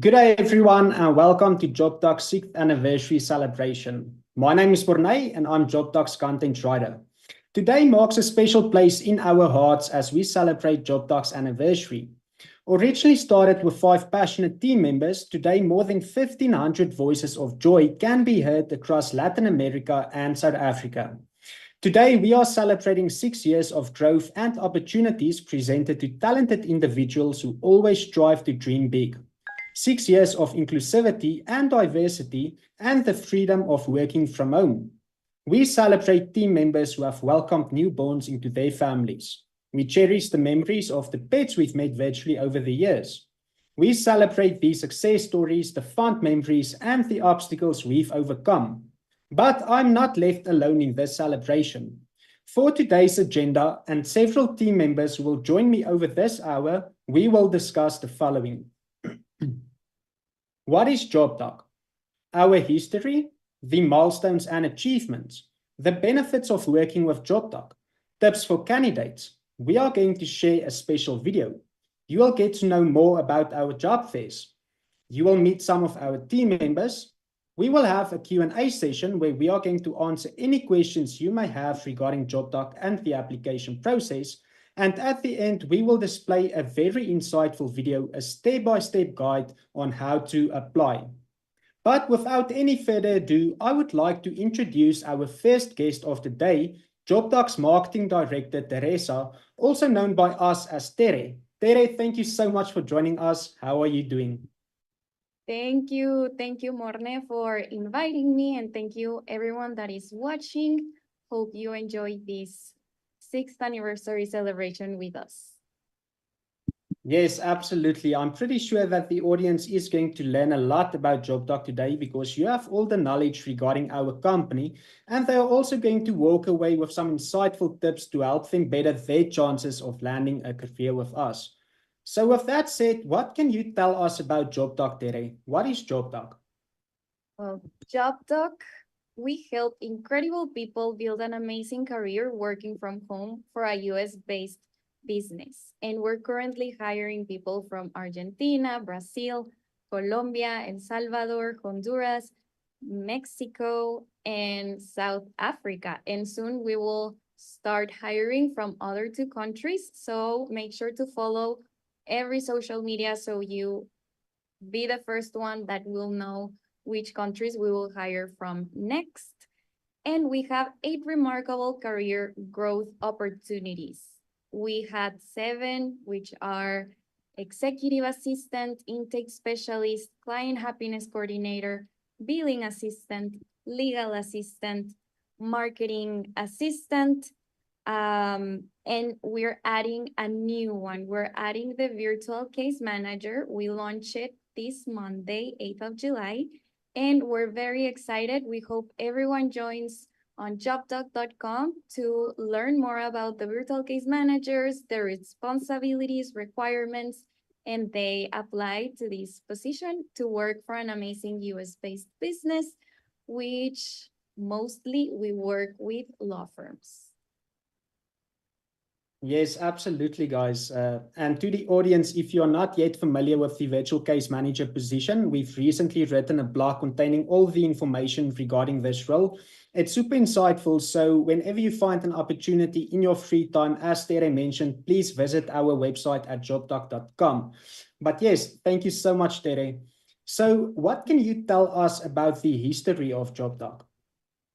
Good day, everyone, and welcome to JobTalk's 6th anniversary celebration. My name is Bornay, and I'm JobTalk's content writer. Today marks a special place in our hearts as we celebrate JobTalk's anniversary. Originally started with 5 passionate team members, today more than 1,500 voices of joy can be heard across Latin America and South Africa. Today, we are celebrating 6 years of growth and opportunities presented to talented individuals who always strive to dream big. 6 years of inclusivity and diversity and the freedom of working from home. We celebrate team members who have welcomed newborns into their families. We cherish the memories of the pets we've made virtually over the years. We celebrate these success stories, the fond memories, and the obstacles we've overcome. But I'm not left alone in this celebration. For today's agenda and several team members who will join me over this hour, we will discuss the following. What is JobTalk? Our history, the milestones and achievements, the benefits of working with JobTalk, tips for candidates. We are going to share a special video. You will get to know more about our job fairs. You will meet some of our team members. We will have a Q&A session where we are going to answer any questions you may have regarding JobTalk and the application process. And at the end, we will display a very insightful video, a step-by-step guide on how to apply. But without any further ado, I would like to introduce our first guest of the day, JobTalk's Marketing Director, Teresa, also known by us as Tere. Tere, thank you so much for joining us. How are you doing? Thank you, Morne, for inviting me, and thank you everyone that is watching. Hope you enjoy this 6th anniversary celebration with us. Yes, absolutely. I'm pretty sure that the audience is going to learn a lot about JobTalk today because you have all the knowledge regarding our company, and they are also going to walk away with some insightful tips to help them better their chances of landing a career with us. So with that said, what can you tell us about JobTalk, Tere? What is JobTalk? Well, JobTalk, we help incredible people build an amazing career working from home for a US-based business. And we're currently hiring people from Argentina, Brazil, Colombia, El Salvador, Honduras, Mexico, and South Africa. And soon we will start hiring from other 2 countries. So make sure to follow every social media so you be the first one that will know which countries we will hire from next. And we have 8 remarkable career growth opportunities. We had 7, which are executive assistant, intake specialist, client happiness coordinator, billing assistant, legal assistant, marketing assistant, and we're adding a new one. We're adding the virtual case manager. We launched it this Monday, 8th of July, and we're very excited. We hope everyone joins on jobtalk.com to learn more about the virtual case managers, their responsibilities, requirements, and they apply to this position to work for an amazing US-based business, which mostly we work with law firms. Yes, absolutely, guys. And to the audience, if you're not yet familiar with the virtual case manager position, we've recently written a blog containing all the information regarding this role. It's super insightful, so whenever you find an opportunity in your free time, as Tere mentioned, please visit our website at jobtalk.com. But yes, thank you so much, Tere. So what can you tell us about the history of JobTalk?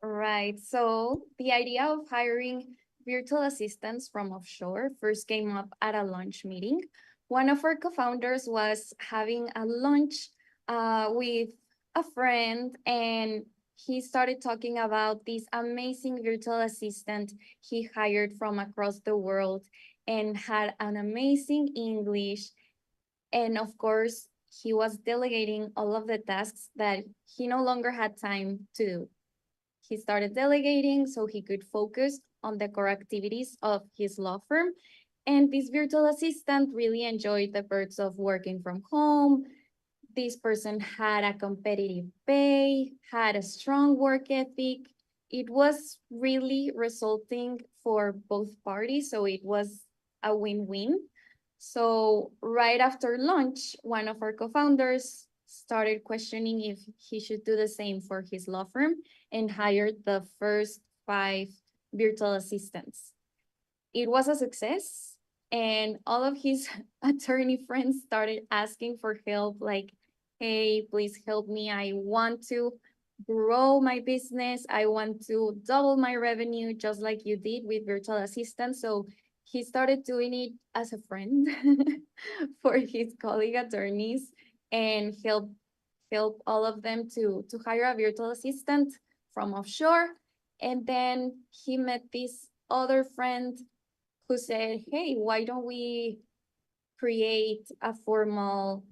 Right, so the idea of hiring virtual assistants from offshore first came up at a lunch meeting. One of our co-founders was having a lunch with a friend, and he started talking about this amazing virtual assistant he hired from across the world and had an amazing English. And of course, he was delegating all of the tasks that he no longer had time to do. He started delegating so he could focus on the core activities of his law firm. And this virtual assistant really enjoyed the perks of working from home. This person had a competitive pay, had a strong work ethic. It was really resulting for both parties, so it was a win-win. So right after lunch, one of our co-founders started questioning if he should do the same for his law firm and hired the first 5 virtual assistants. It was a success, and all of his attorney friends started asking for help, like, hey, please help me. I want to grow my business. I want to double my revenue, just like you did with virtual assistants. So he started doing it as a friend for his colleague attorneys and help all of them to hire a virtual assistant from offshore. And then he met this other friend who said, hey, why don't we create a formal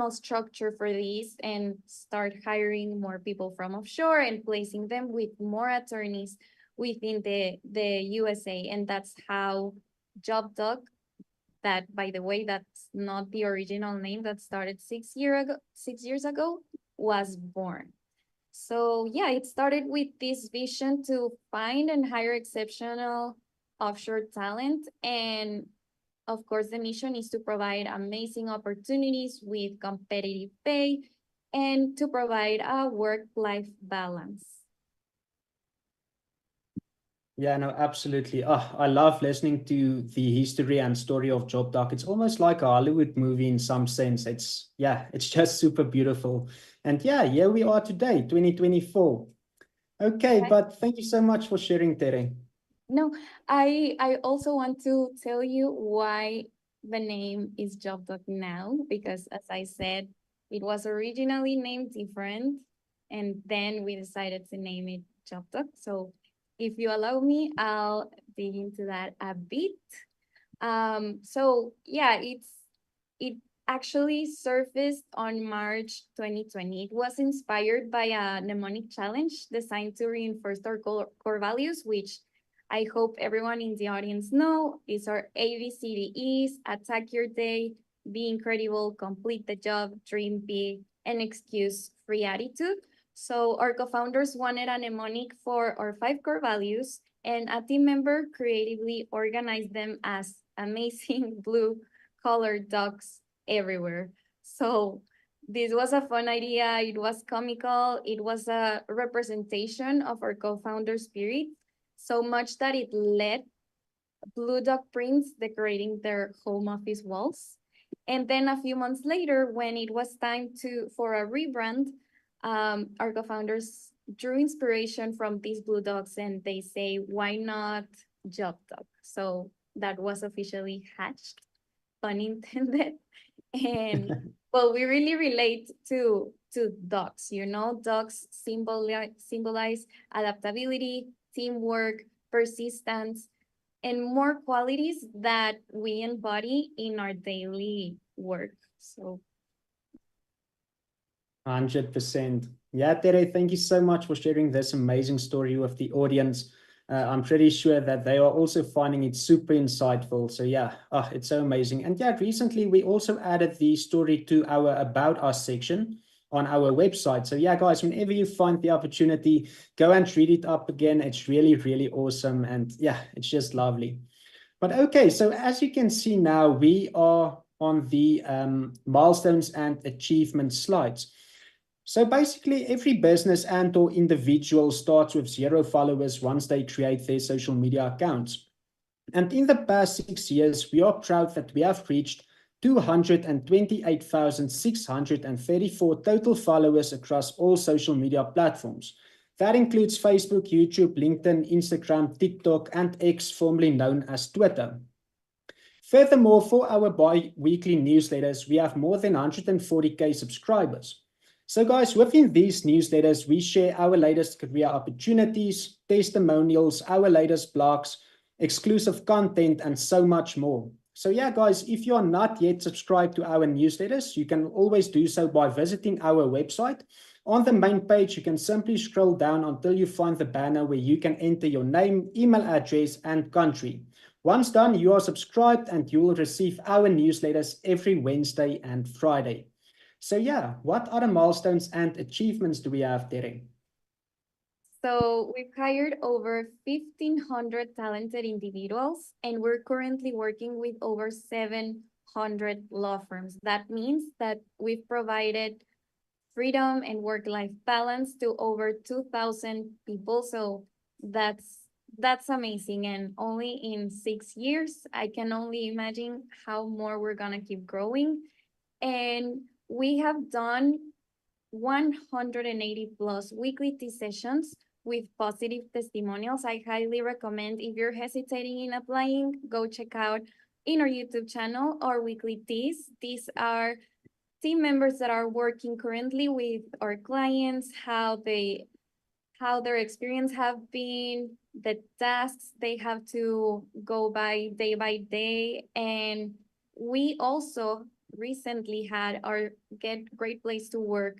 structure for these and start hiring more people from offshore and placing them with more attorneys within the USA. And that's how JobDoc, that, by the way, that's not the original name, that started 6 years ago, was born. So yeah, it started with this vision to find and hire exceptional offshore talent. And of course, the mission is to provide amazing opportunities with competitive pay and to provide a work-life balance. Yeah, no, absolutely. Oh, I love listening to the history and story of JobDoc. It's almost like a Hollywood movie in some sense. It's just super beautiful. And yeah, here we are today, 2024. Okay, but thank you so much for sharing, Tere. No, I also want to tell you why the name is JobDoc now, because as I said, it was originally named different, and then we decided to name it JobDoc. So if you allow me, I'll dig into that a bit. So yeah, it actually surfaced on March 2020. It was inspired by a mnemonic challenge designed to reinforce our core values, which I hope everyone in the audience know is our ABCDEs: attack your day, be incredible, complete the job, dream big, and excuse-free attitude. So our co-founders wanted a mnemonic for our 5 core values, and a team member creatively organized them as amazing blue colored dogs everywhere. So this was a fun idea. It was comical. It was a representation of our co-founder spirit, so much that it led blue dog prints decorating their home office walls. And then a few months later, when it was time for a rebrand, our co-founders drew inspiration from these blue dogs, and they say, why not JobDoc? So that was officially hatched, pun intended. And well, we really relate to dogs. Dogs symbolize adaptability, teamwork, persistence, and more qualities that we embody in our daily work. So 100%. Yeah, Tere, thank you so much for sharing this amazing story with the audience. I'm pretty sure that they are also finding it super insightful. So yeah, it's so amazing. And yeah, recently we also added the story to our About Us section on our website. So yeah, guys, whenever you find the opportunity, go and read it up again. It's really, really awesome. And yeah, it's just lovely. But okay, so as you can see now, we are on the milestones and achievements slides. So basically, every business and/or individual starts with 0 followers once they create their social media accounts. And in the past 6 years, we are proud that we have reached 228,634 total followers across all social media platforms. That includes Facebook, YouTube, LinkedIn, Instagram, TikTok, and X, formerly known as Twitter. Furthermore, for our bi-weekly newsletters, we have more than 140K subscribers. So guys, within these newsletters, we share our latest career opportunities, testimonials, our latest blogs, exclusive content, and so much more. So yeah, guys, if you are not yet subscribed to our newsletters, you can always do so by visiting our website. On the main page, you can simply scroll down until you find the banner where you can enter your name, email address, and country. Once done, you are subscribed and you will receive our newsletters every Wednesday and Friday. So yeah, what other milestones and achievements do we have, Tere? So we've hired over 1,500 talented individuals, and we're currently working with over 7 100 law firms. That means that we've provided freedom and work-life balance to over 2,000 people. So that's amazing. And only in 6 years, I can only imagine how more we're gonna keep growing. And we have done 180 plus weekly tea sessions with positive testimonials. I highly recommend, if you're hesitating in applying, go check out in our YouTube channel our weekly teas. These are team members that are working currently with our clients, how their experience have been, the tasks they have to go by day, and we also recently had our Get Great Place to Work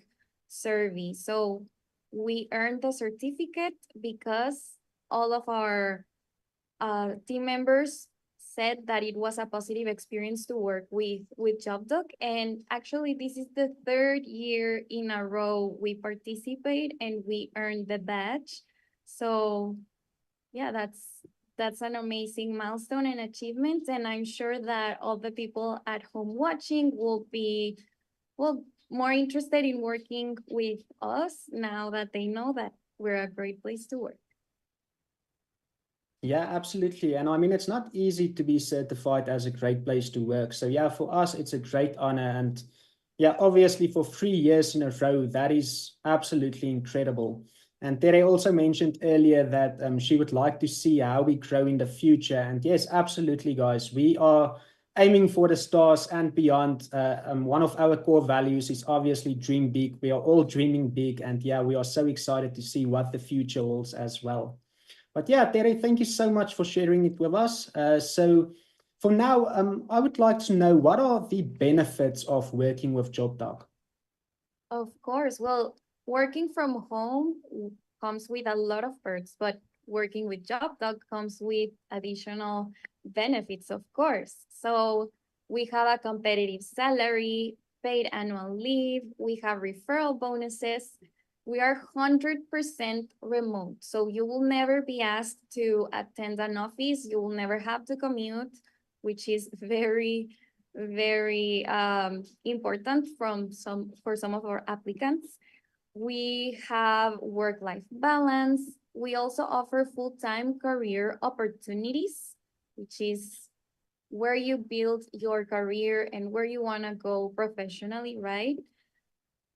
survey. So we earned the certificate because all of our team members said that it was a positive experience to work with JobDoc. And actually, this is the third year in a row we participate and we earned the badge. So yeah, that's an amazing milestone and achievement. And I'm sure that all the people at home watching will be, well, more interested in working with us now that they know that we're a great place to work. Yeah, absolutely. And I mean, it's not easy to be certified as a great place to work. So yeah, for us, it's a great honor. And yeah, obviously for 3 years in a row, that is absolutely incredible. And Tere also mentioned earlier that she would like to see how we grow in the future. And yes, absolutely, guys, we are aiming for the stars and beyond. One of our core values is obviously dream big. We are all dreaming big. And yeah, we are so excited to see what the future holds as well. But yeah, Tere, thank you so much for sharing it with us. So for now, I would like to know, what are the benefits of working with JobDoc? Of course. Well, working from home comes with a lot of perks, but working with JobDoc comes with additional benefits, of course. So we have a competitive salary, paid annual leave, we have referral bonuses. We are 100% remote, so you will never be asked to attend an office. You will never have to commute, which is very important for some of our applicants. We have work-life balance. We also offer full-time career opportunities, which is where you build your career and where you want to go professionally, right?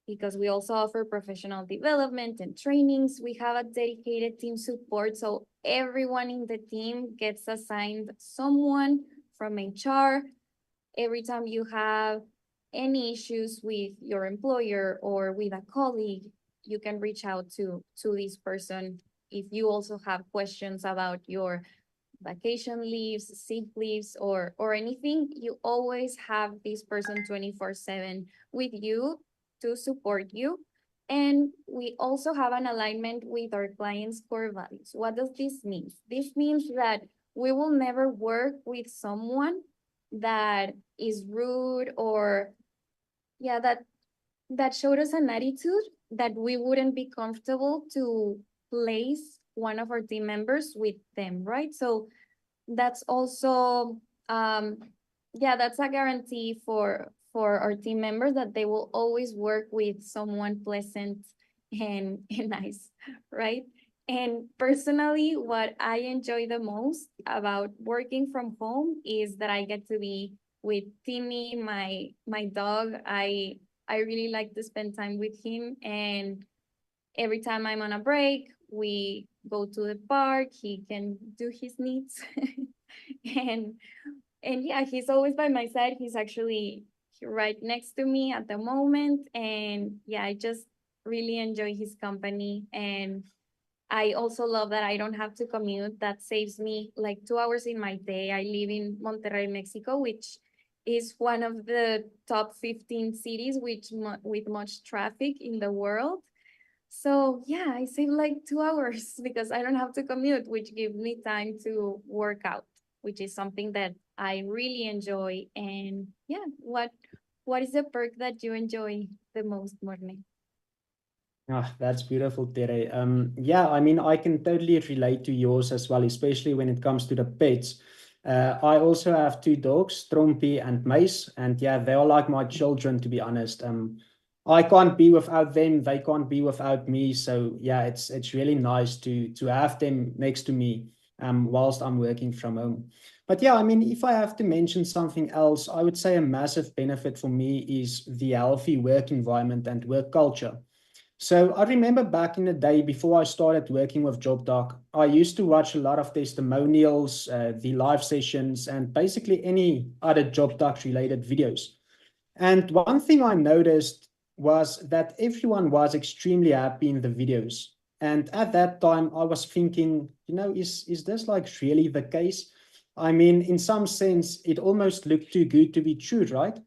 Because we also offer professional development and trainings. We have a dedicated team support, so everyone in the team gets assigned someone from HR. Every time you have any issues with your employer or with a colleague, you can reach out to this person. If you also have questions about your vacation leaves, sick leaves, or anything, you always have this person 24/7 with you to support you. And we also have an alignment with our clients' core values. What does this mean? This means that we will never work with someone that is rude, or yeah, that showed us an attitude that we wouldn't be comfortable to place one of our team members with them, right? So that's also yeah, that's a guarantee for our team members, that they will always work with someone pleasant and nice, right? And personally, what I enjoy the most about working from home is that I get to be with Timmy, my dog. I really like to spend time with him, and every time I'm on a break, we go to the park. He can do his needs, and yeah, he's always by my side. He's actually right next to me at the moment, and yeah, I just really enjoy his company. And I also love that I don't have to commute. That saves me like 2 hours in my day. I live in Monterrey, Mexico, which is one of the top 15 cities with much traffic in the world. So yeah, I save like 2 hours because I don't have to commute, which gives me time to work out, which is something that I really enjoy. And yeah, what is the perk that you enjoy the most, Morne? Ah, that's beautiful, Tere. Yeah, I mean, I can totally relate to yours as well, especially when it comes to the pets. I also have two dogs, Trumpy and Mace, and yeah, they are like my children, to be honest. I can't be without them. They can't be without me. So yeah, it's really nice to have them next to me whilst I'm working from home. But yeah, I mean, if I have to mention something else, I would say a massive benefit for me is the healthy work environment and work culture. So I remember back in the day before I started working with JobDoc, I used to watch a lot of testimonials, the live sessions, and basically any other JobDoc related videos. And one thing I noticed was that everyone was extremely happy in the videos. And at that time, I was thinking, is this like really the case? I mean, in some sense, it almost looked too good to be true, right?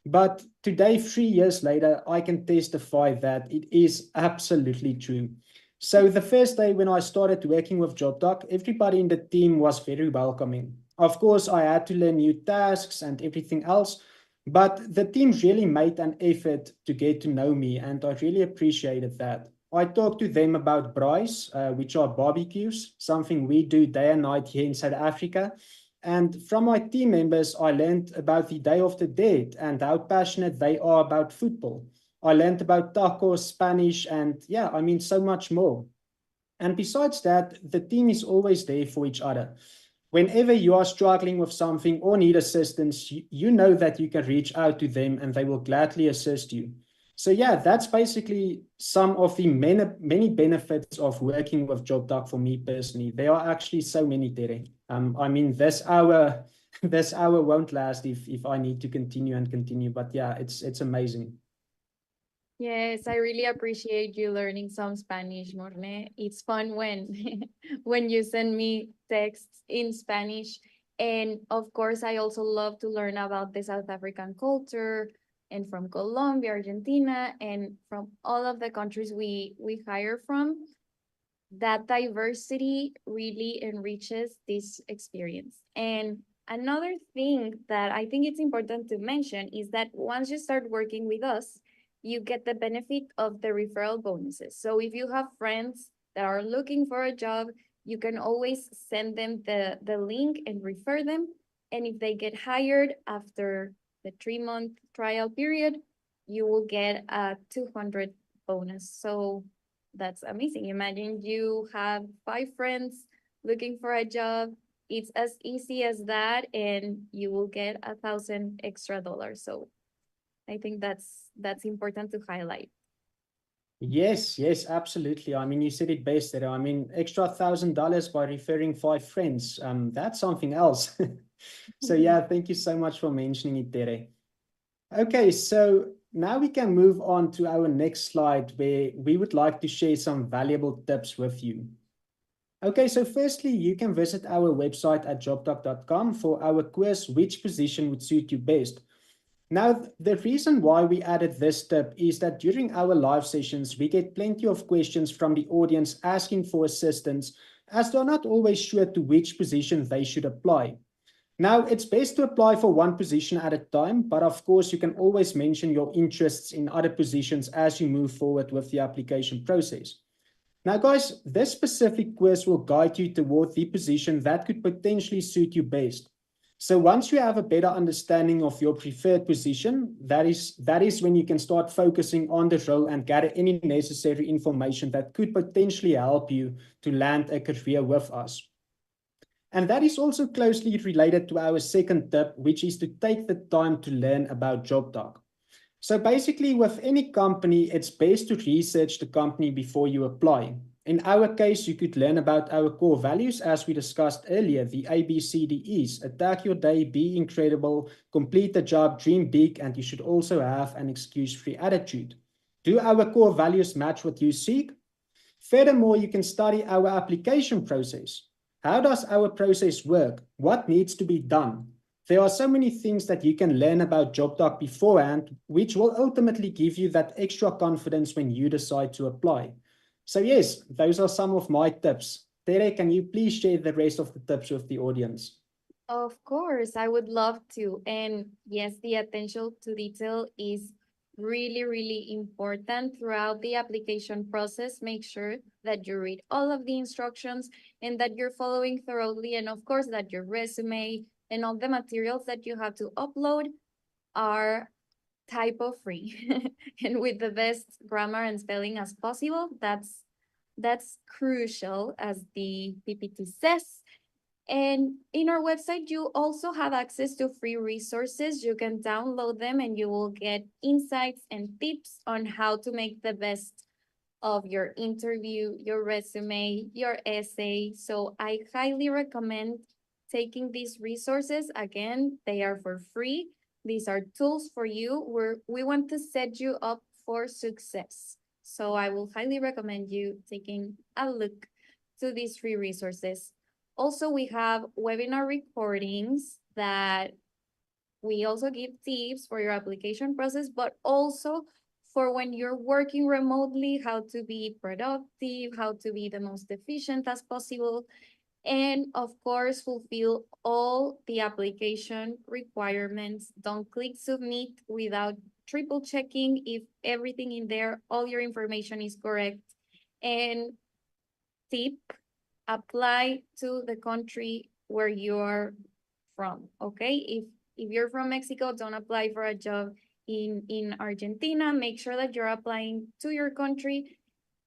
But today, 3 years later, I can testify that it is absolutely true. So the first day when I started working with JobDoc, everybody in the team was very welcoming. Of course, I had to learn new tasks and everything else, but the team really made an effort to get to know me, and I really appreciated that. I talked to them about braais, which are barbecues, something we do day and night here in South Africa. And from my team members, I learned about the Day of the Dead and how passionate they are about football. I learned about tacos, Spanish, and yeah, I mean, so much more. And besides that, the team is always there for each other. Whenever you are struggling with something or need assistance, you know that you can reach out to them and they will gladly assist you. So yeah, that's basically some of the many benefits of working with JobDoc for me personally. There are actually so many, Tere. I mean, this hour, this hour won't last if I need to continue and continue. But yeah, it's amazing. Yes, I really appreciate you learning some Spanish, Morne. It's fun when when you send me texts in Spanish. And of course, I also love to learn about the South African culture and from Colombia, Argentina, and from all of the countries we hire from. That diversity really enriches this experience. And another thing that I think it's important to mention is that once you start working with us, you get the benefit of the referral bonuses. So if you have friends that are looking for a job, you can always send them the link and refer them. And if they get hired after the 3-month trial period, you will get a 200 bonus. So that's amazing. Imagine you have 5 friends looking for a job. It's as easy as that, and you will get $1,000 extra. So I think that's important to highlight. Yes, yes, absolutely. I mean, you said it best there. I mean, extra $1,000 by referring 5 friends. That's something else. So yeah, thank you so much for mentioning it, Tere. Okay, so now we can move on to our next slide where we would like to share some valuable tips with you. Okay, so firstly, you can visit our website at jobdoc.com for our quiz, which position would suit you best. Now, the reason why we added this tip is that during our live sessions, we get plenty of questions from the audience asking for assistance, as they're not always sure to which position they should apply. Now, it's best to apply for one position at a time, but of course, you can always mention your interests in other positions as you move forward with the application process. Now, guys, this specific quiz will guide you toward the position that could potentially suit you best. So once you have a better understanding of your preferred position, that is when you can start focusing on the role and gather any necessary information that could potentially help you to land a career with us. And that is also closely related to our second tip, which is to take the time to learn about JobDoc. So basically, with any company, it's best to research the company before you apply. In our case, you could learn about our core values, as we discussed earlier, the ABCDEs: attack your day, be incredible, complete the job, dream big, and you should also have an excuse-free attitude. Do our core values match what you seek? Furthermore, you can study our application process. How does our process work? What needs to be done? There are so many things that you can learn about JobDoc beforehand, which will ultimately give you that extra confidence when you decide to apply. So yes, those are some of my tips. Tere, can you please share the rest of the tips with the audience? Of course, I would love to. And yes, the attention to detail is really, really important throughout the application process. Make sure that you read all of the instructions and that you're following thoroughly. And of course, that your resume and all the materials that you have to upload are typo free and with the best grammar and spelling as possible. That's crucial, as the PPT says. And in our website, you also have access to free resources. You can download them and you will get insights and tips on how to make the best of your interview, your resume, your essay. So I highly recommend taking these resources. Again, they are for free. These are tools for you. We want to set you up for success. So I will highly recommend you taking a look to these free resources. Also, we have webinar recordings that we also give tips for your application process, but also for when you're working remotely, how to be productive, how to be the most efficient as possible, and of course, fulfill all the application requirements. Don't click submit without triple checking if everything in there, all your information is correct. And tip, apply to the country where you're from, okay? If you're from Mexico, don't apply for a job in Argentina. Make sure that you're applying to your country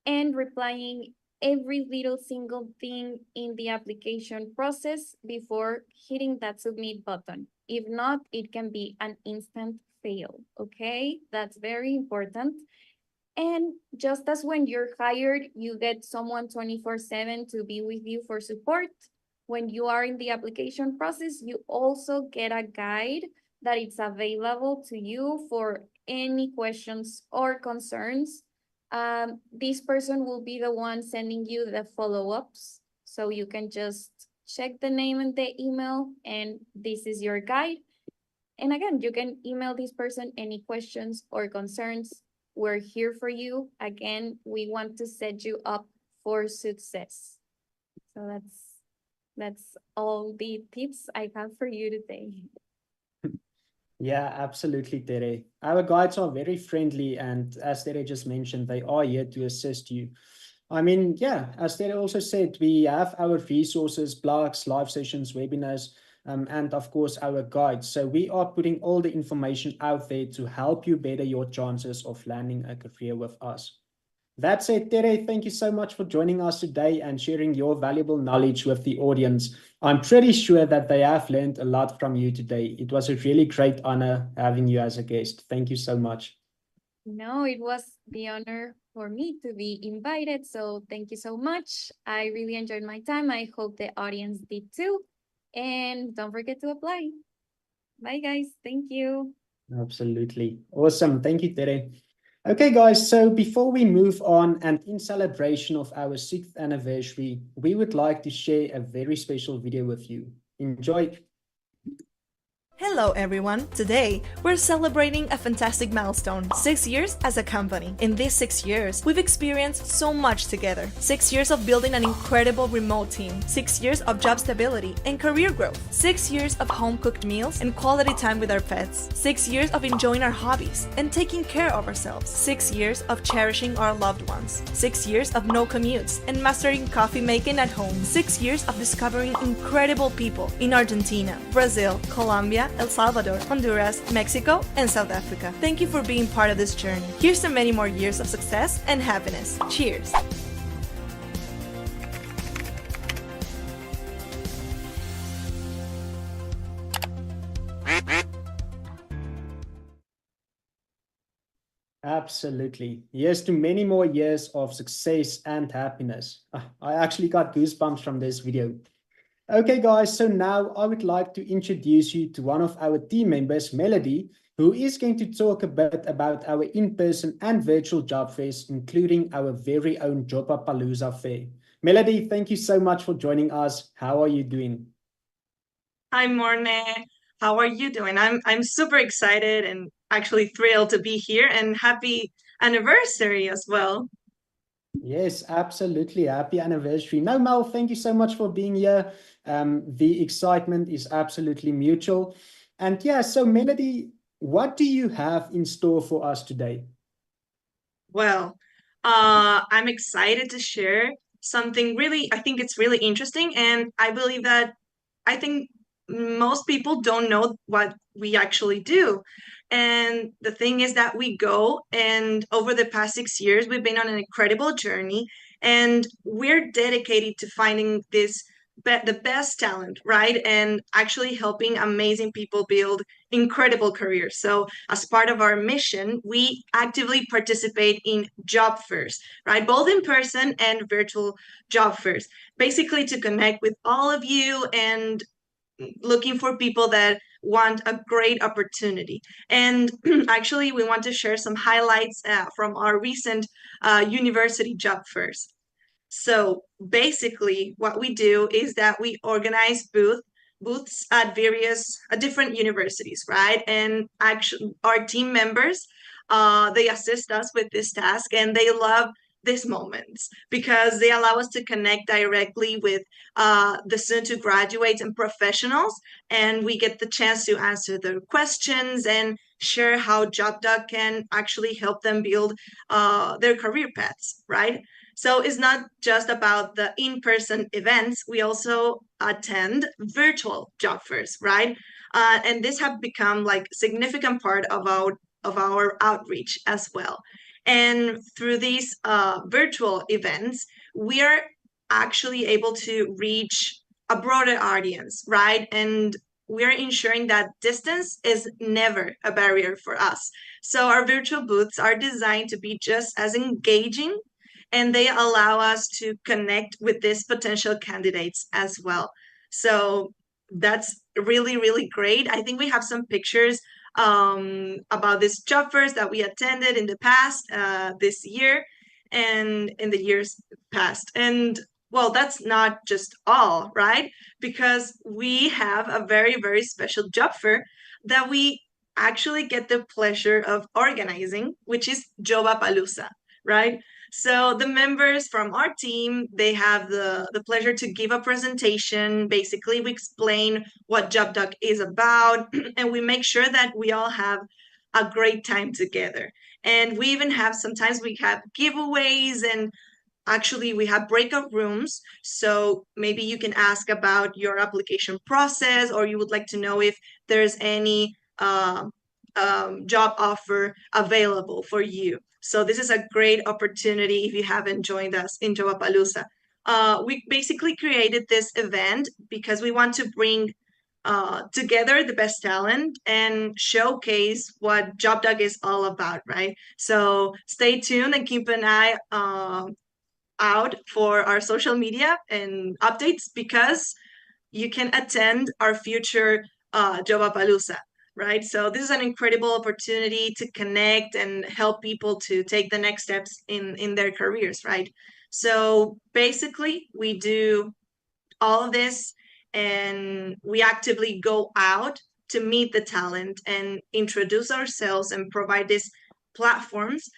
and replying every little single thing in the application process before hitting that submit button. If not, it can be an instant fail, okay? That's very important. And just as when you're hired, you get someone 24/7 to be with you for support, when you are in the application process, you also get a guide that is available to you for any questions or concerns. This person will be the one sending you the follow-ups, so you can just check the name and the email, and this is your guide. And again, you can email this person any questions or concerns. We're here for you. Again, we want to set you up for success. So that's all the tips I have for you today. Yeah, absolutely, Tere. Our guides are very friendly, and as Tere just mentioned, they are here to assist you. I mean, yeah, as Tere also said, we have our resources, blogs, live sessions, webinars, and of course our guides. So we are putting all the information out there to help you better your chances of landing a career with us. That said, Tere, thank you so much for joining us today and sharing your valuable knowledge with the audience. I'm pretty sure that they have learned a lot from you today. It was a really great honor having you as a guest. Thank you so much. No, it was the honor for me to be invited. So thank you so much. I really enjoyed my time. I hope the audience did too. And don't forget to apply. Bye, guys. Thank you. Absolutely. Awesome. Thank you, Tere. Okay, guys, so before we move on and in celebration of our 6th anniversary, we would like to share a very special video with you. Enjoy. Hello everyone! Today, we're celebrating a fantastic milestone, 6 years as a company. In these 6 years, we've experienced so much together. 6 years of building an incredible remote team, 6 years of job stability and career growth, 6 years of home-cooked meals and quality time with our pets, 6 years of enjoying our hobbies and taking care of ourselves, 6 years of cherishing our loved ones, 6 years of no commutes and mastering coffee making at home, 6 years of discovering incredible people in Argentina, Brazil, Colombia, El Salvador, Honduras, Mexico, and South Africa. Thank you for being part of this journey. Here's to many more years of success and happiness. Cheers! Absolutely. Here's to many more years of success and happiness. I actually got goosebumps from this video. Okay, guys, so now I would like to introduce you to one of our team members, Melody, who is going to talk a bit about our in-person and virtual job fairs, including our very own Jobapalooza fair. Melody, thank you so much for joining us. How are you doing? Hi, Morne. How are you doing? I'm super excited and actually thrilled to be here, and happy anniversary as well. Yes, absolutely. Happy anniversary. No, Mel, thank you so much for being here. The excitement is absolutely mutual. And yeah, so Melody, what do you have in store for us today? Well, I'm excited to share something really, I think it's really interesting, and I believe that I think most people don't know what we actually do. And the thing is that we go, and over the past 6 years, we've been on an incredible journey, and we're dedicated to finding the best talent, right? And actually helping amazing people build incredible careers. So, as part of our mission, we actively participate in job fairs, right? Both in person and virtual job fairs, basically to connect with all of you and looking for people that want a great opportunity. And actually, we want to share some highlights from our recent university job fairs. So basically, what we do is that we organize booths at different universities, right? And actually, our team members, they assist us with this task, and they love these moments because they allow us to connect directly with the soon-to graduates and professionals, and we get the chance to answer their questions and share how JobDoc can actually help them build their career paths, right? So it's not just about the in-person events. We also attend virtual job fairs, right? And this have become like significant part of our outreach as well. And through these virtual events, we are actually able to reach a broader audience, right? And we're ensuring that distance is never a barrier for us. So our virtual booths are designed to be just as engaging, and they allow us to connect with these potential candidates as well. So that's really, really great. I think we have some pictures about these job fairs that we attended in the past, this year, and in the years past. And well, that's not just all, right? Because we have a very, very special job fair that we actually get the pleasure of organizing, which is Jobapalooza, right? So the members from our team, they have the pleasure to give a presentation. Basically, we explain what JobDoc is about, and we make sure that we all have a great time together. And we even have, sometimes we have giveaways, and actually we have breakout rooms. So maybe you can ask about your application process, or you would like to know if there's any job offer available for you. So this is a great opportunity if you haven't joined us in Jobapalooza. We basically created this event because we want to bring together the best talent and showcase what JobDoc is all about, right? So stay tuned and keep an eye out for our social media and updates, because you can attend our future Jobapalooza, right? So this is an incredible opportunity to connect and help people to take the next steps in their careers, right? So basically, we do all of this, and we actively go out to meet the talent and introduce ourselves and provide these platforms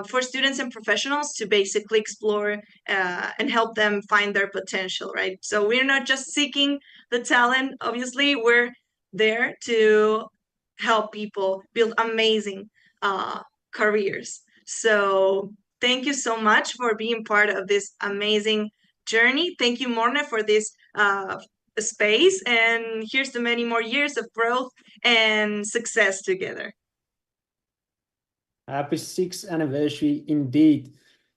for students and professionals to basically explore and help them find their potential, right? So we're not just seeking the talent. Obviously, we're there to help people build amazing careers. So thank you so much for being part of this amazing journey. Thank you, Morne, for this space, and here's to many more years of growth and success together. Happy 6th anniversary indeed.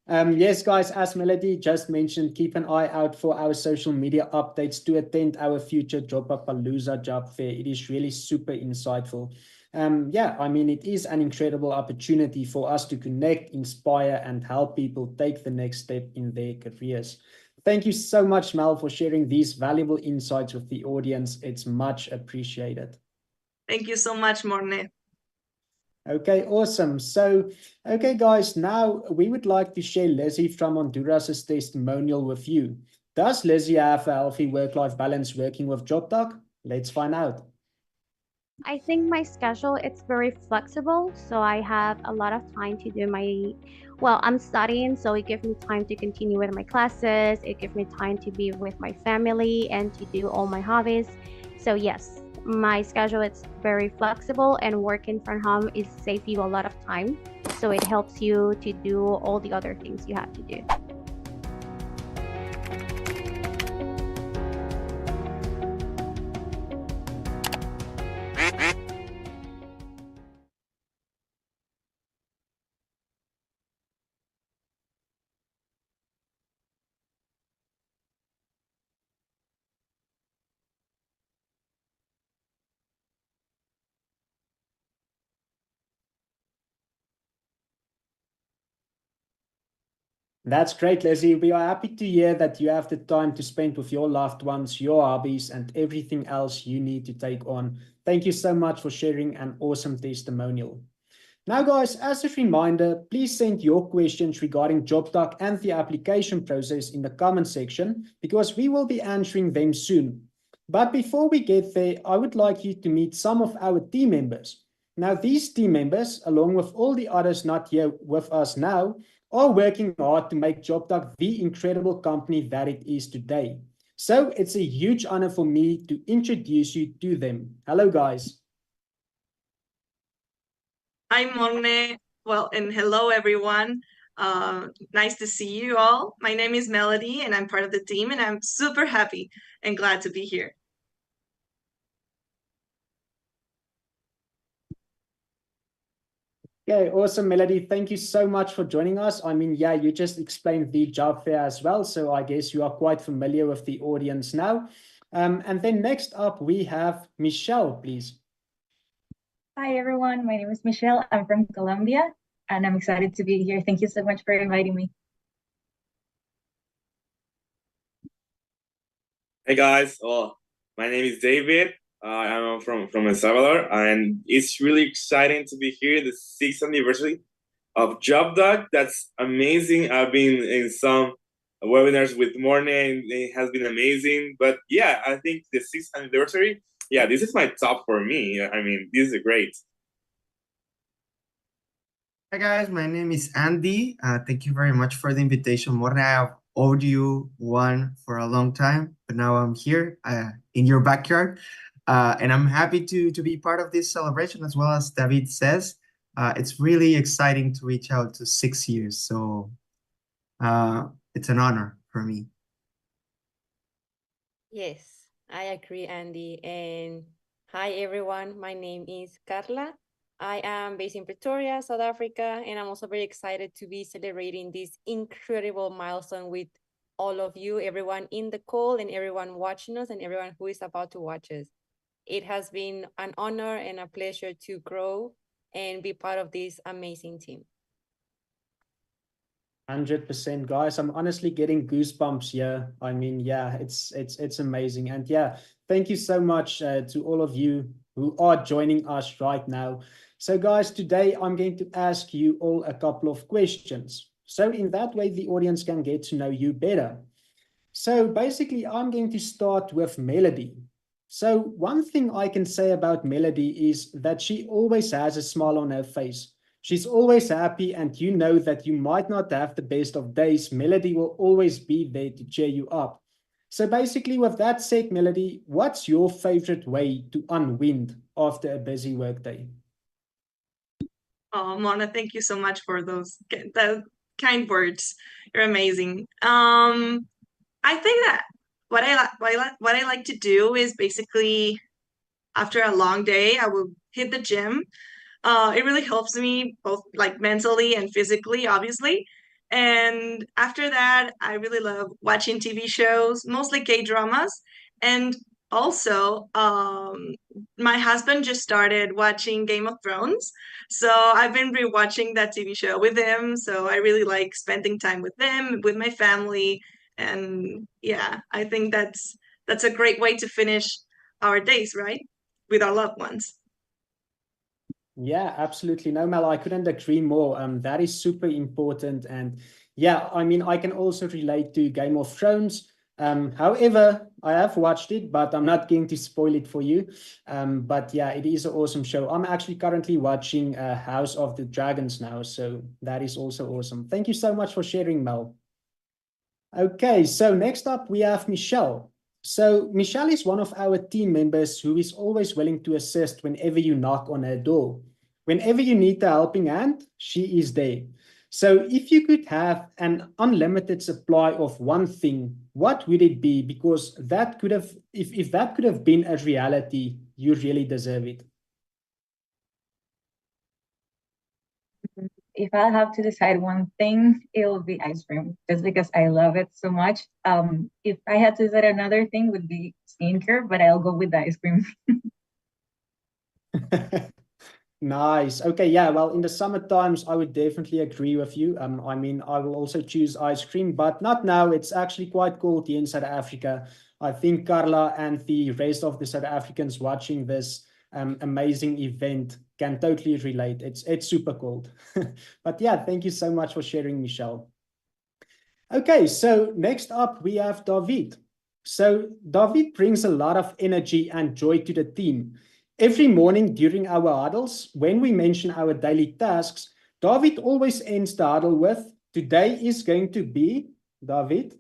Yes, guys, as Melody just mentioned, keep an eye out for our social media updates to attend our future Jobapalooza job fair. It is really super insightful. Yeah, I mean, it is an incredible opportunity for us to connect, inspire, and help people take the next step in their careers. Thank you so much, Mel, for sharing these valuable insights with the audience. It's much appreciated. Thank you so much, Morne. Okay, awesome. So, okay, guys, now we would like to share Lizzie from Honduras' testimonial with you. Does Lizzie have a healthy work-life balance working with JobDoc? Let's find out. I think my schedule, it's very flexible, so I have a lot of time to do I'm studying, so it gives me time to continue with my classes. It gives me time to be with my family and to do all my hobbies. So yes, my schedule is very flexible, and working from home is save you a lot of time. So it helps you to do all the other things you have to do. That's great, Leslie. We are happy to hear that you have the time to spend with your loved ones, your hobbies, and everything else you need to take on. Thank you so much for sharing an awesome testimonial. Now, guys, as a reminder, please send your questions regarding JobDoc and the application process in the comment section, because we will be answering them soon. But before we get there, I would like you to meet some of our team members. Now, these team members, along with all the others not here with us now, are working hard to make JobDoc the incredible company that it is today. So it's a huge honor for me to introduce you to them. Hello, guys. Hi, Morne. Well, and hello, everyone. Nice to see you all. My name is Melody, and I'm part of the team, and I'm super happy and glad to be here. Okay, awesome, Melody. Thank you so much for joining us. I mean, yeah, you just explained the job fair as well, so I guess you are quite familiar with the audience now. And then next up, we have Michelle, please. Hi, everyone. My name is Michelle. I'm from Colombia, and I'm excited to be here. Thank you so much for inviting me. Hey guys, well, my name is David. I'm from El Salvador, and it's really exciting to be here, the 6th anniversary of JobDoc. That's amazing. I've been in some webinars with Morne, and it has been amazing. But yeah, I think the 6th anniversary, yeah, this is my top for me. I mean, this is great. Hi guys, my name is Andy. Thank you very much for the invitation. Morne, I have owed you one for a long time, but now I'm here in your backyard. And I'm happy to be part of this celebration, as well as David says. It's really exciting to reach out to 6 years. So it's an honor for me. Yes, I agree, Andy. And hi, everyone. My name is Carla. I am based in Pretoria, South Africa, and I'm also very excited to be celebrating this incredible milestone with all of you, everyone in the call and everyone watching us and everyone who is about to watch us. It has been an honor and a pleasure to grow and be part of this amazing team. 100%, guys. I'm honestly getting goosebumps here. I mean, yeah, it's amazing. And yeah, thank you so much to all of you who are joining us right now. So guys, today I'm going to ask you all a couple of questions. So in that way, the audience can get to know you better. So basically, I'm going to start with Melody. So one thing I can say about Melody is that she always has a smile on her face. She's always happy, and you know that you might not have the best of days. Melody will always be there to cheer you up. So basically, with that said, Melody, what's your favorite way to unwind after a busy workday? Oh, Mona, thank you so much for those the kind words. You're amazing. I think that what I like to do is basically after a long day, I will hit the gym. It really helps me both like mentally and physically, obviously. And after that, I really love watching TV shows, mostly K-dramas. And also, my husband just started watching Game of Thrones. So I've been rewatching that TV show with him. So I really like spending time with them, with my family. And yeah, I think that's a great way to finish our days, right? With our loved ones. Yeah, absolutely. No, Mel, I couldn't agree more. That is super important. And yeah, I mean, I can also relate to Game of Thrones. However, I have watched it, but I'm not going to spoil it for you. But yeah, it is an awesome show. I'm actually currently watching House of the Dragons now. So that is also awesome. Thank you so much for sharing, Mel. Okay, so next up we have Michelle. So Michelle is one of our team members who is always willing to assist whenever you knock on her door. Whenever you need a helping hand, she is there. So if you could have an unlimited supply of one thing, what would it be? Because that could have, if that could have been a reality, you really deserve it. If I have to decide one thing, it will be ice cream, just because I love it so much. If I had to decide another thing, would be skincare, but I'll go with the ice cream. Nice. Okay, yeah. Well, in the summer times, I would definitely agree with you. I mean, I will also choose ice cream, but not now. It's actually quite cold here in South Africa. I think Carla and the rest of the South Africans watching this amazing event can totally relate. It's super cold. But yeah, thank you so much for sharing, Michelle. Okay, so next up we have David. So David brings a lot of energy and joy to the team. Every morning during our huddles, when we mention our daily tasks, David always ends the huddle with, today is going to be, David.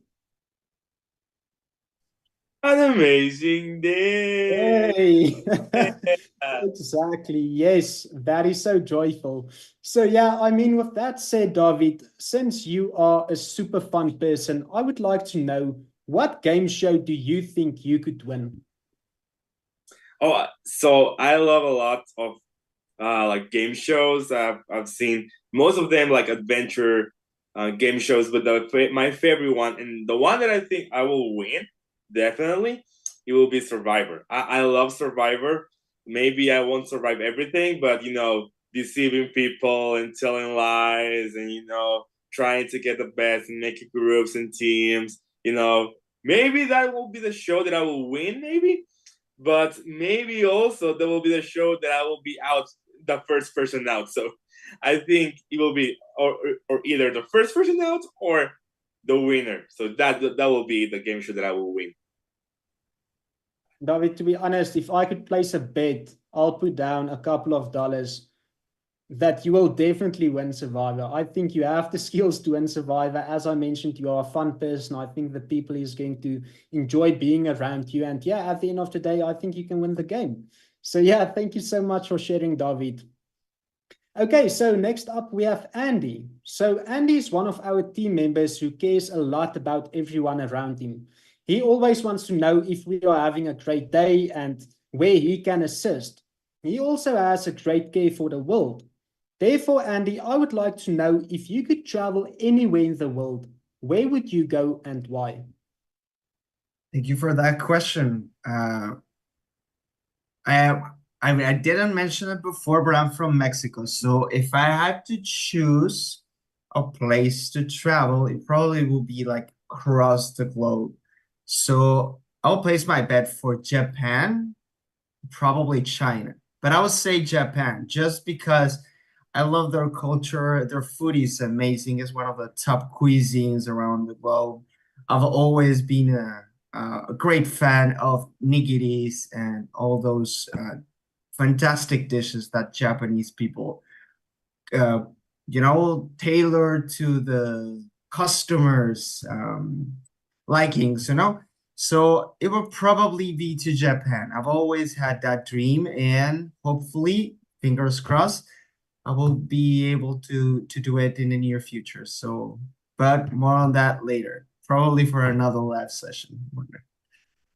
An amazing day. Hey, Yeah. exactly. Yes, that is so joyful. So, yeah, I mean, with that said, David, since you are a super fun person, I would like to know, what game show do you think you could win? Oh, so I love a lot of like game shows. I've seen most of them like adventure game shows, but my favorite one and the one that I think I will win definitely it will be Survivor. I love Survivor. Maybe I won't survive everything, but deceiving people and telling lies and trying to get the best and making groups and teams. Maybe that will be the show that I will win. Maybe but maybe also that will be the show that I will be out the first person out. So I think it will be or either the first person out or the winner. So that will be the game show that I will win. David, to be honest, if I could place a bet, I'll put down a couple of dollars that you will definitely win Survivor. I think you have the skills to win Survivor. As I mentioned, you are a fun person. I think the people is going to enjoy being around you. And yeah, at the end of the day, I think you can win the game. So yeah, thank you so much for sharing, David. Okay, so next up we have Andy. So Andy is one of our team members who cares a lot about everyone around him. He always wants to know if we are having a great day and where he can assist. He also has a great care for the world. Therefore, Andy, I would like to know, if you could travel anywhere in the world, where would you go and why? Thank you for that question. I didn't mention it before, but I'm from Mexico. So if I had to choose a place to travel, it probably will be like across the globe. So I'll place my bet for Japan, probably China. But I would say Japan just because I love their culture. Their food is amazing. It's one of the top cuisines around the globe. I've always been a great fan of nigiris and all those fantastic dishes that Japanese people, tailor to the customers' likings. So it will probably be to Japan. I've always had that dream, and hopefully, fingers crossed, I will be able to do it in the near future. So, but more on that later, probably for another live session.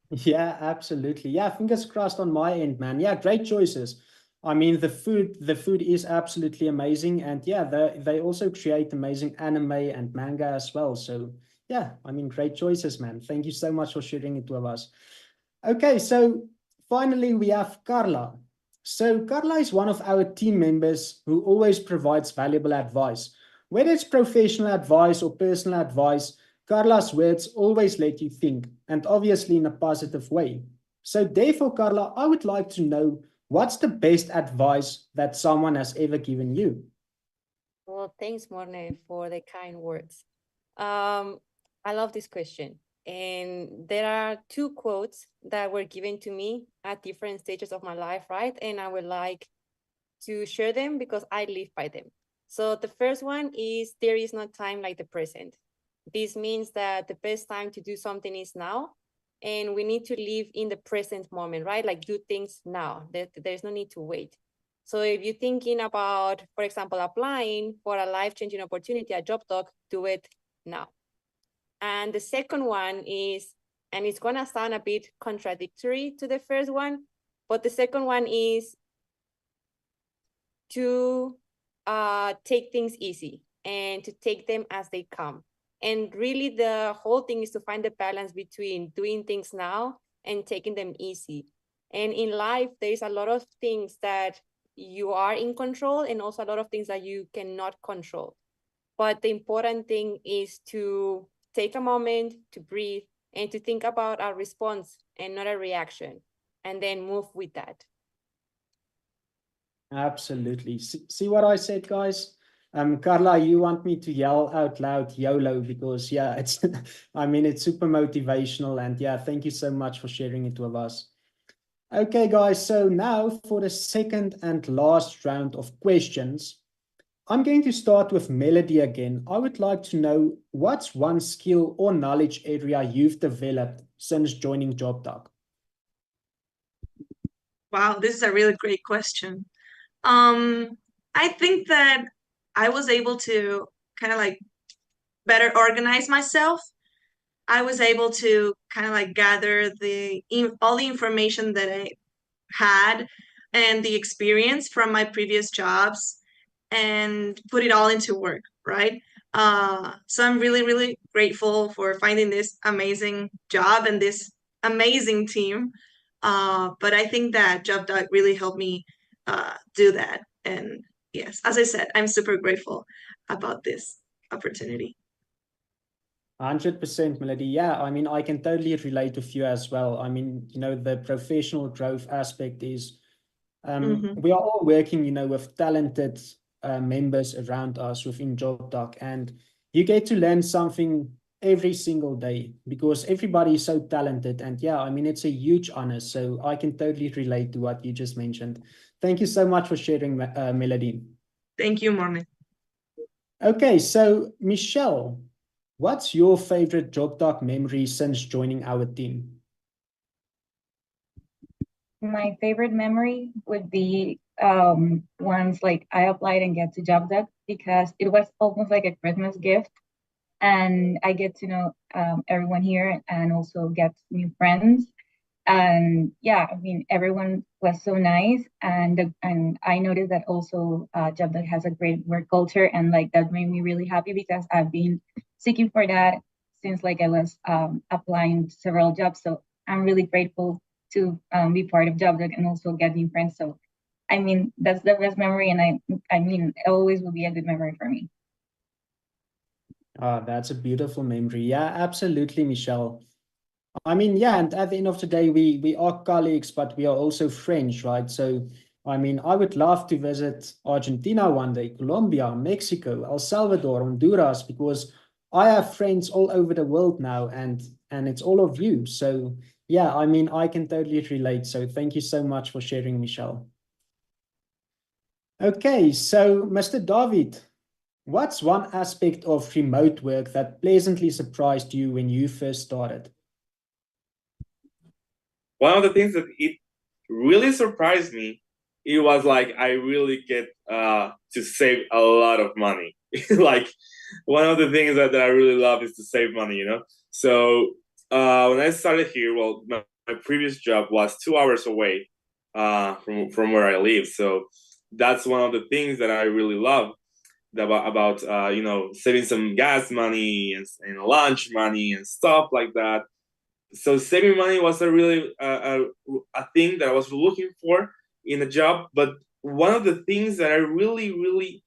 Yeah, absolutely. Yeah, fingers crossed on my end, man. Yeah, great choices. I mean, the food is absolutely amazing, and yeah, they also create amazing anime and manga as well. So yeah, I mean, great choices, man. Thank you so much for sharing it with us. Okay, so finally we have Carla. So Carla is one of our team members who always provides valuable advice. Whether it's professional advice or personal advice, Carla's words always let you think, and obviously in a positive way. So therefore, Carla, I would like to know, what's the best advice that someone has ever given you? Well, thanks, Morne, for the kind words. I love this question. And there are two quotes that were given to me at different stages of my life, right? And I would like to share them because I live by them. So the first one is, there is no time like the present. This means that the best time to do something is now. and we need to live in the present moment, right? Like do things now. There's no need to wait. So if you're thinking about, for example, applying for a life-changing opportunity at JobDoc, do it now. And the second one is, and it's gonna sound a bit contradictory to the first one, but the second one is to take things easy and to take them as they come. And really the whole thing is to find the balance between doing things now and taking them easy. And in life, there is a lot of things that you are in control and also a lot of things that you cannot control. But the important thing is to take a moment to breathe and to think about a response and not a reaction, and then move with that. Absolutely. See what I said, guys? Carla, you want me to yell out loud YOLO because yeah, it's I mean it's super motivational, and yeah, thank you so much for sharing it with us. Okay, guys, so now for the second and last round of questions. I'm going to start with Melody again. I would like to know what's one skill or knowledge area you've developed since joining JobDoc? Wow, this is a really great question. I think that I was able to kind of like better organize myself. I was able to kind of like gather all the information that I had and the experience from my previous jobs and put it all into work, right? So I'm really, really grateful for finding this amazing job and this amazing team. But I think that JobDoc really helped me do that. And yes, as I said, I'm super grateful about this opportunity. 100%, Melody. Yeah, I mean, I can totally relate with you as well. I mean, you know, the professional growth aspect is we are all working, you know, with talented members around us within JobDoc, and you get to learn something every single day because everybody is so talented. And yeah, I mean, it's a huge honor. So I can totally relate to what you just mentioned. Thank you so much for sharing, Melody. Thank you, Mormon. Okay, so Michelle, what's your favorite JobDoc memory since joining our team? My favorite memory would be once like I applied and get to JobDoc because it was almost like a Christmas gift, and I get to know everyone here and also get new friends. And yeah, I mean everyone was so nice, and I noticed that also JobDoc has a great work culture, and like that made me really happy because I've been seeking for that since like I was applying to several jobs. So I'm really grateful to be part of JobDoc and also get new friends. So I mean that's the best memory, and I mean it always will be a good memory for me. That's a beautiful memory. Yeah, absolutely, Michelle. I mean, yeah, and at the end of the day, we are colleagues, but we are also friends, right? So, I mean, I would love to visit Argentina one day, Colombia, Mexico, El Salvador, Honduras, because I have friends all over the world now, and it's all of you. So, yeah, I mean, I can totally relate. So, thank you so much for sharing, Michelle. Okay, so Mr. David, what's one aspect of remote work that pleasantly surprised you when you first started? One of the things that it really surprised me, it was like I really get to save a lot of money. Like one of the things that I really love is to save money, you know? So when I started here, well, my previous job was 2 hours away from where I live. So that's one of the things that I really love about you know, saving some gas money and lunch money and stuff like that. So saving money was a really a thing that I was looking for in a job. But one of the things that I really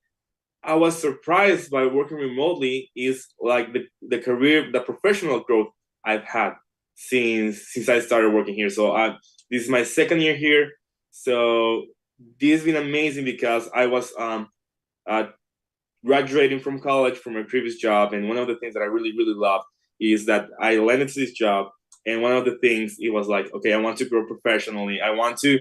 I was surprised by working remotely is like the career, the professional growth I've had since I started working here. So this is my second year here. So this has been amazing because I was graduating from college from my previous job, and one of the things that I really love is that I landed to this job. And one of the things, it was like, okay, I want to grow professionally. I want to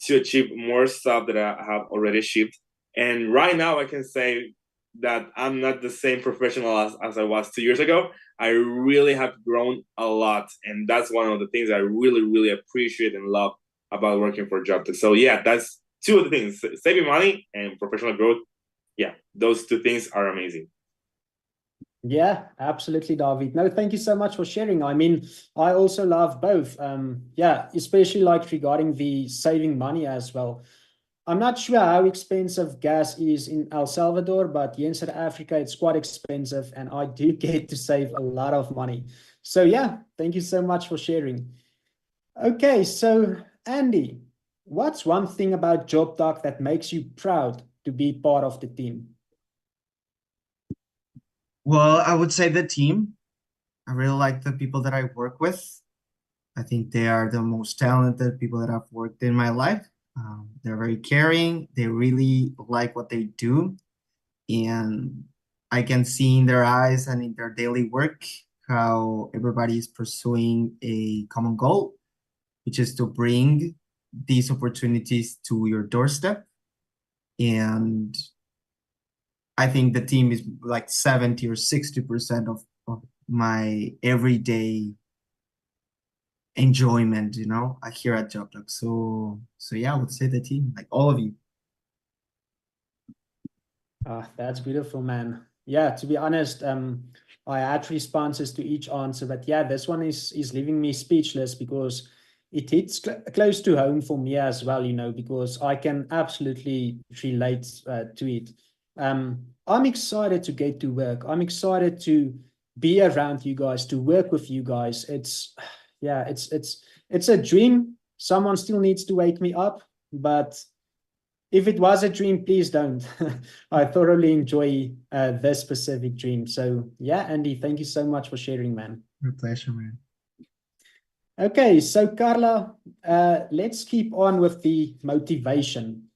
achieve more stuff that I have already achieved. And right now I can say that I'm not the same professional as I was 2 years ago. I really have grown a lot, and that's one of the things I really, really appreciate and love about working for JobTech. So yeah, that's two of the things: saving money and professional growth. Yeah, those two things are amazing. Yeah, absolutely, David. No, thank you so much for sharing. I mean, I also love both. Yeah, especially like regarding the saving money as well. I'm not sure how expensive gas is in El Salvador, but here in South Africa, it's quite expensive, and I do get to save a lot of money. So yeah, thank you so much for sharing. Okay, so Andy, what's one thing about JobDoc that makes you proud to be part of the team? Well, I would say the team. I really like the people that I work with. I think they are the most talented people that I've worked in my life. They're very caring. They really like what they do. And I can see in their eyes and in their daily work how everybody is pursuing a common goal, which is to bring these opportunities to your doorstep. And I think the team is like 70 or 60% of my everyday enjoyment, here at JobDoc. So yeah, I would say the team, like all of you. That's beautiful, man. Yeah, to be honest, I had responses to each answer, but yeah, this one is leaving me speechless because it hits close to home for me as well, because I can absolutely relate to it. I'm excited to get to work. I'm excited to be around you guys, to work with you guys. It's a dream. Someone still needs to wake me up, but if it was a dream, please don't. I thoroughly enjoy this specific dream. So yeah, Andy, thank you so much for sharing, man. My pleasure, man. Okay, so Carla, let's keep on with the motivation.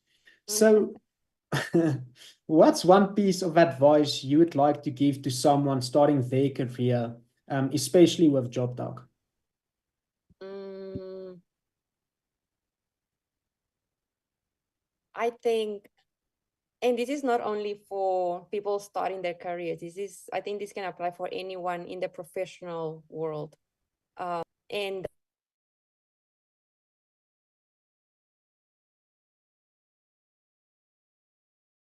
So what's one piece of advice you would like to give to someone starting their career, especially with JobDoc? I think, and this is not only for people starting their careers, I think this can apply for anyone in the professional world. And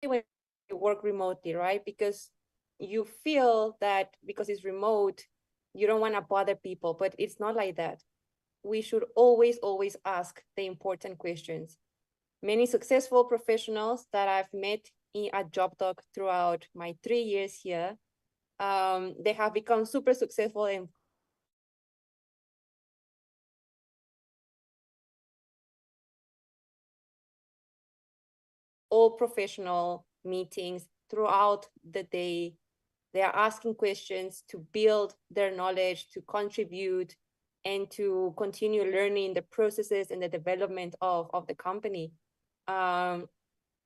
when you work remotely, right? Because you feel that because it's remote, you don't want to bother people, but it's not like that. We should always, always ask the important questions. Many successful professionals that I've met at JobDoc throughout my 3 years here, they have become super successful in all professional meetings throughout the day. They are asking questions to build their knowledge, to contribute, and to continue learning the processes and the development of the company.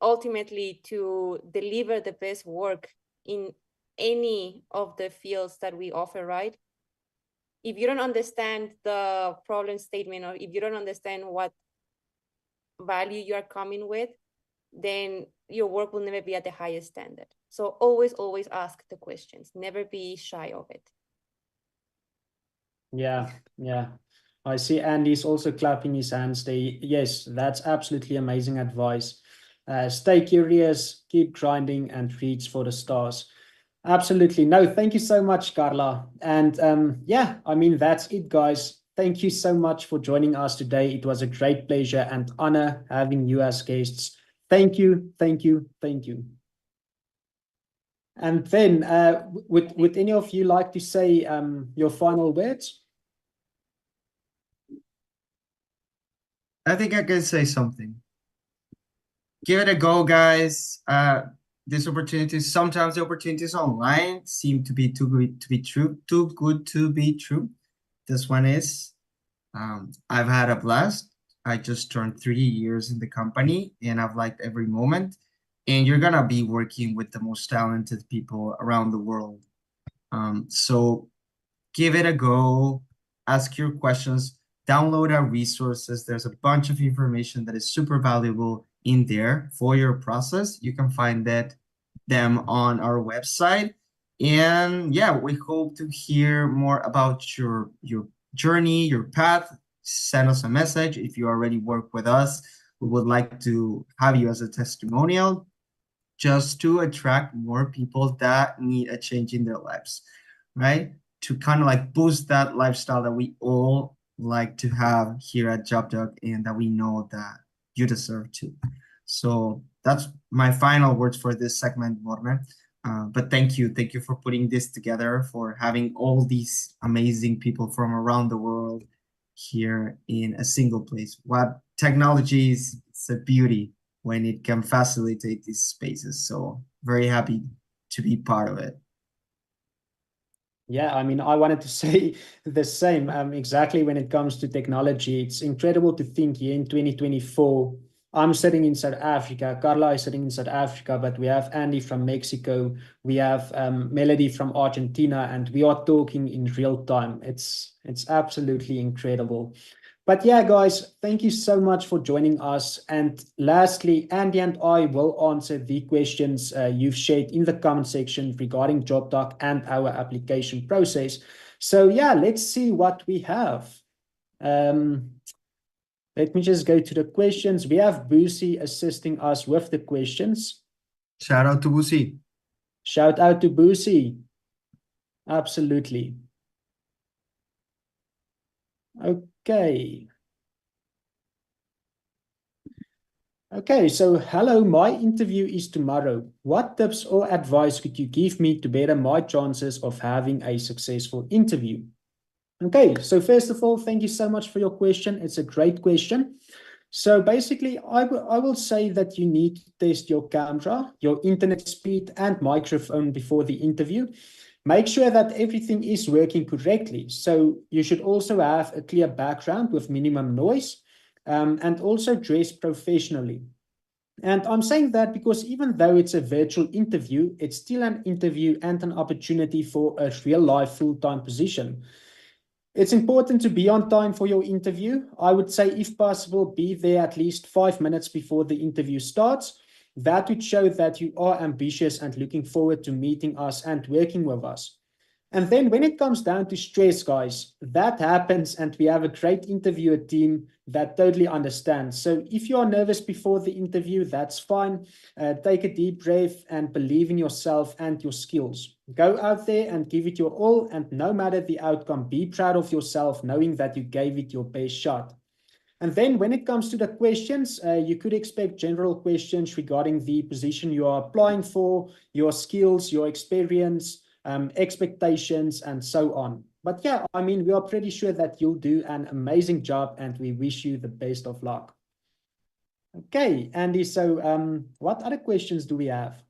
Ultimately, to deliver the best work in any of the fields that we offer, right? If you don't understand the problem statement, or if you don't understand what value you are coming with, then your work will never be at the highest standard. So always, always ask the questions. Never be shy of it. Yeah. I see Andy's also clapping his hands there. Yes, that's absolutely amazing advice. Stay curious, keep grinding, and reach for the stars. Absolutely. No, thank you so much, Carla. And yeah, I mean, that's it, guys. Thank you so much for joining us today. It was a great pleasure and honor having you as guests. Thank you. And then, would any of you like to say your final words? I think I can say something. Give it a go, guys. This opportunity, sometimes the opportunities online seem to be too good to be true, too good to be true. This one is. I've had a blast. I just turned 3 years in the company, and I've liked every moment. And you're gonna be working with the most talented people around the world. So give it a go. Ask your questions. Download our resources. There's a bunch of information that is super valuable in there for your process. You can find that them on our website. And yeah, we hope to hear more about your journey, your path. Send us a message if you already work with us. We would like to have you as a testimonial, just to attract more people that need a change in their lives, right? To kind of like boost that lifestyle that we all like to have here at JobDoc and that we know that you deserve to. So that's my final words for this segment, Morne. But thank you for putting this together, for having all these amazing people from around the world here in a single place. What technology is, it's a beauty when it can facilitate these spaces. So very happy to be part of it. Yeah, I mean, I wanted to say the same. Exactly when it comes to technology, it's incredible to think here in 2024. I'm sitting in South Africa, Carla is sitting in South Africa, but we have Andy from Mexico, we have Melody from Argentina, and we are talking in real time. It's absolutely incredible. But yeah, guys, thank you so much for joining us. And lastly, Andy and I will answer the questions you've shared in the comment section regarding JobDoc and our application process. So yeah, let's see what we have. Let me just go to the questions. We have Boosie assisting us with the questions. Shout out to Boosie. Shout out to Boosie. Absolutely. Okay. Okay, so hello, my interview is tomorrow. What tips or advice could you give me to better my chances of having a successful interview? Okay, so first of all, thank you so much for your question. It's a great question. So basically, I will say that you need to test your camera, your internet speed, and microphone before the interview. Make sure that everything is working correctly. So you should also have a clear background with minimum noise, and also dress professionally. And I'm saying that because even though it's a virtual interview, it's still an interview and an opportunity for a real-life full-time position. It's important to be on time for your interview. I would say, if possible, be there at least 5 minutes before the interview starts. That would show that you are ambitious and looking forward to meeting us and working with us. And then when it comes down to stress, guys, that happens, and we have a great interviewer team that totally understands. So if you are nervous before the interview, that's fine. Take a deep breath and believe in yourself and your skills. Go out there and give it your all, and no matter the outcome, be proud of yourself, knowing that you gave it your best shot. And then when it comes to the questions, you could expect general questions regarding the position you are applying for, your skills, your experience, expectations, and so on. But yeah, I mean, we are pretty sure that you'll do an amazing job, and we wish you the best of luck. Okay, Andy, so what other questions do we have?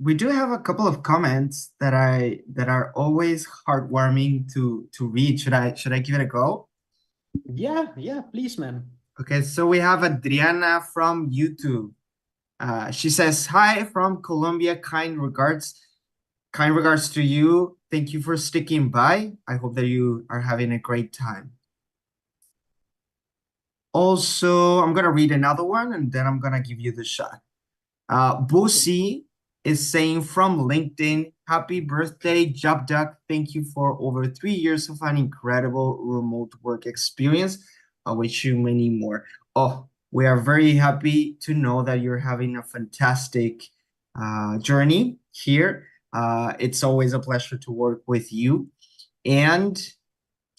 We do have a couple of comments that are always heartwarming to read. Should I give it a go? Yeah, please, man. Okay, so we have Adriana from YouTube. She says, "Hi from Colombia, kind regards to you. Thank you for sticking by. I hope that you are having a great time." Also, I'm gonna read another one, and then I'm gonna give you the shot. Boosie is saying from LinkedIn, "Happy birthday, JobDoc. Thank you for over 3 years of an incredible remote work experience. I wish you many more." Oh, we are very happy to know that you're having a fantastic journey here. It's always a pleasure to work with you, and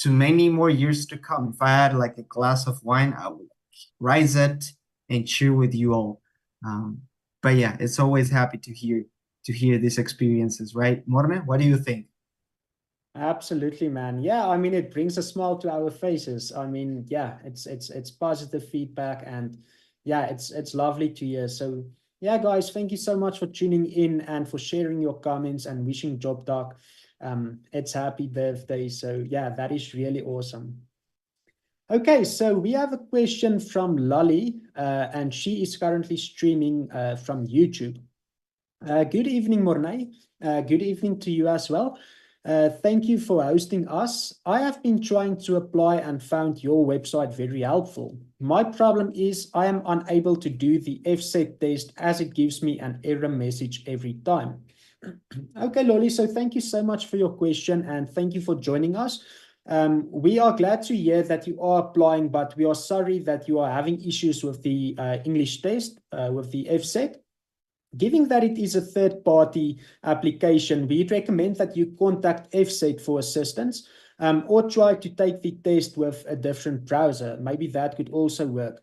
to many more years to come. If I had like a glass of wine, I would rise it and cheer with you all. But yeah, it's always happy to hear these experiences, right? Morne, what do you think? Absolutely, man. Yeah, I mean, it brings a smile to our faces. I mean, yeah, it's positive feedback, and yeah, it's lovely to hear. So yeah, guys, thank you so much for tuning in and for sharing your comments and wishing JobDoc its happy birthday. So yeah, that is really awesome. Okay, so we have a question from Lolly, and she is currently streaming from YouTube. Good evening, Morne. Good evening to you as well. Thank you for hosting us. I have been trying to apply and found your website very helpful. My problem is I am unable to do the FSET test as it gives me an error message every time. Okay, Lolly, so thank you so much for your question and thank you for joining us. We are glad to hear that you are applying, but we are sorry that you are having issues with the English test, with the FSET. Given that it is a third-party application, we recommend that you contact FSET for assistance or try to take the test with a different browser. Maybe that could also work.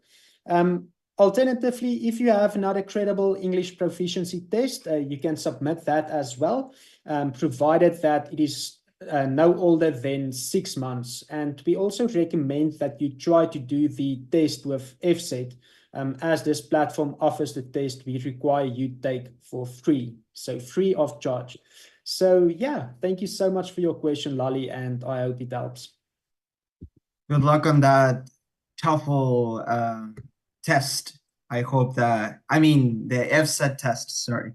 Alternatively, if you have another credible English proficiency test, you can submit that as well, provided that it is no older than 6 months. And we also recommend that you try to do the test with FSET. As this platform offers the test, we require you take for free, so free of charge. So yeah, thank you so much for your question, Lolly, and I hope it helps. Good luck on that TOEFL test. I hope that, I mean, the FSET test, sorry.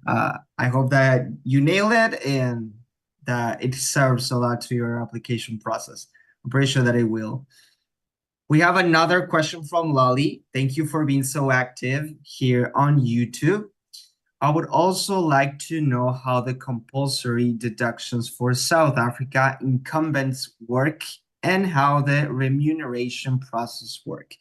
I hope that you nail it and that it serves a lot to your application process. I'm pretty sure that it will. We have another question from Lolly. Thank you for being so active here on YouTube. I would also like to know how the compulsory deductions for South Africa incumbents work and how the remuneration process work.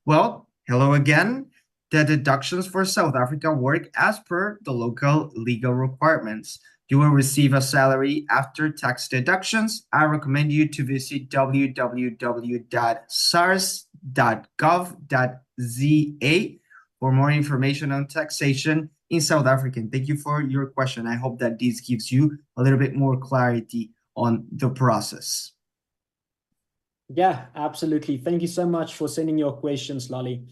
Well, hello again. The deductions for South Africa work as per the local legal requirements. You will receive a salary after tax deductions. I recommend you to visit www.sars.gov.za for more information on taxation in South Africa. Thank you for your question. I hope that this gives you a little bit more clarity on the process. Yeah, absolutely. Thank you so much for sending your questions, Lolly.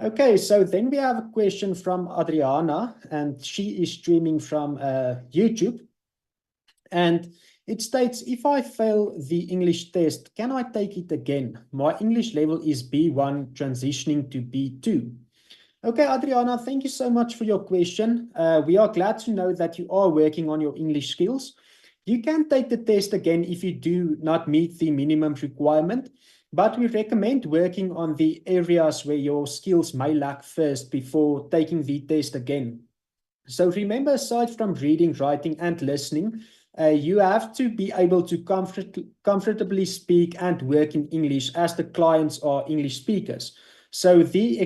Okay, so then we have a question from Adriana, and she is streaming from YouTube. And it states, if I fail the English test, can I take it again? My English level is B1 transitioning to B2. Okay, Adriana, thank you so much for your question. We are glad to know that you are working on your English skills. You can take the test again if you do not meet the minimum requirement, but we recommend working on the areas where your skills may lack first before taking the test again. So remember, aside from reading, writing, and listening, you have to be able to comfortably speak and work in English as the clients are English speakers. So the